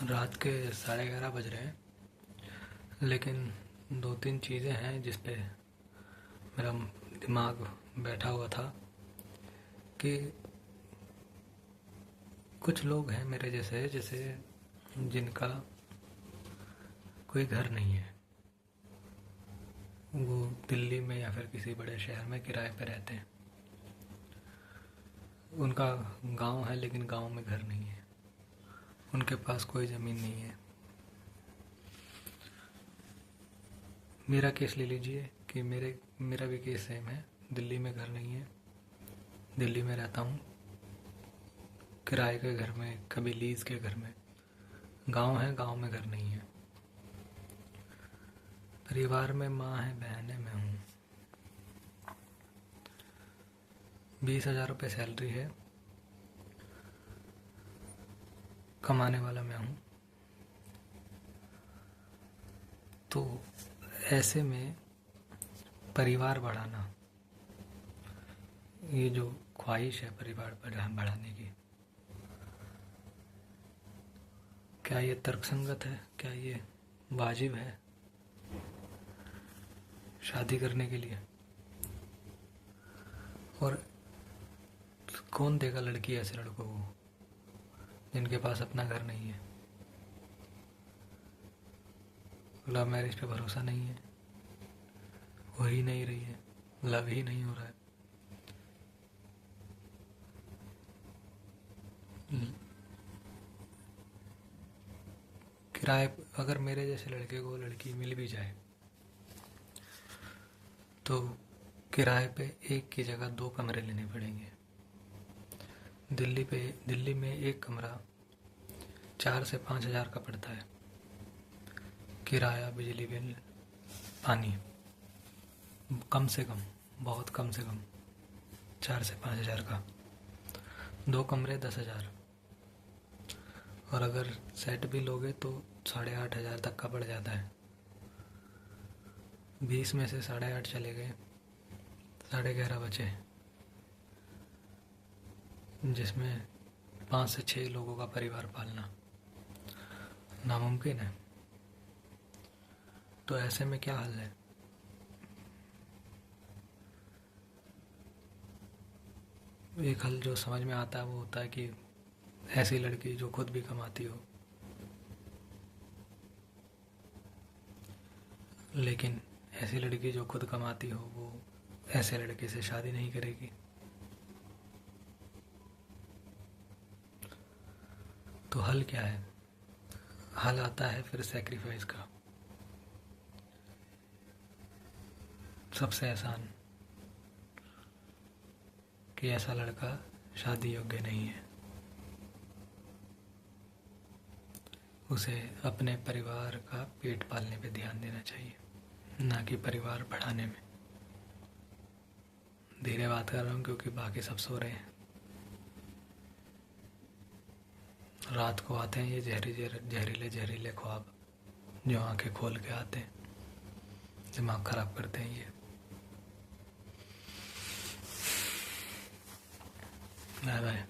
रात के 11:30 बज रहे हैं, लेकिन दो तीन चीज़ें हैं जिस पे मेरा दिमाग बैठा हुआ था कि कुछ लोग हैं मेरे जैसे जिनका कोई घर नहीं है। वो दिल्ली में या फिर किसी बड़े शहर में किराए पे रहते हैं। उनका गांव है लेकिन गांव में घर नहीं है। उनके पास कोई ज़मीन नहीं है। मेरा केस ले लीजिए कि मेरा भी केस सेम है। दिल्ली में घर नहीं है, दिल्ली में रहता हूँ किराए के घर में, कभी लीज के घर में। गांव है, गांव में घर नहीं है। परिवार में माँ है, बहन है, मैं हूँ। 20,000 रुपये सैलरी है, कमाने वाला मैं हूँ। तो ऐसे में परिवार बढ़ाना, ये जो ख्वाहिश है परिवार बढ़ाने की, क्या ये तर्कसंगत है? क्या ये वाजिब है शादी करने के लिए? और कौन देगा लड़की ऐसे लड़कों को जिनके पास अपना घर नहीं है? लव मैरिज पे भरोसा नहीं है, हो ही नहीं रही है, लव ही नहीं हो रहा है। किराए, अगर मेरे जैसे लड़के को लड़की मिल भी जाए तो किराए पे एक की जगह 2 कमरे लेने पड़ेंगे। दिल्ली में एक कमरा 4 से 5 हज़ार का पड़ता है। किराया, बिजली बिल, पानी, कम से कम, बहुत कम से कम 4 से 5 हज़ार का। 2 कमरे 10 हज़ार, और अगर सेट भी लोगे तो 8,500 तक का पड़ जाता है। 20 में से 8.5 चले गए, 11.5 बचे, जिसमें 5 से 6 लोगों का परिवार पालना नामुमकिन है। तो ऐसे में क्या हल है? एक हल जो समझ में आता है वो होता है कि ऐसी लड़की जो खुद भी कमाती हो, लेकिन ऐसी लड़की जो खुद कमाती हो वो ऐसे लड़के से शादी नहीं करेगी। तो हल क्या है? हल आता है फिर सैक्रिफाइस का। सबसे आसान कि ऐसा लड़का शादी योग्य नहीं है, उसे अपने परिवार का पेट पालने पे ध्यान देना चाहिए, ना कि परिवार बढ़ाने में। धीरे बात कर रहा हूँ क्योंकि बाकी सब सो रहे हैं। रात को आते हैं ये जहरीले ख्वाब जो आंखें खोल के आते हैं, दिमाग खराब करते हैं ये। Bye bye.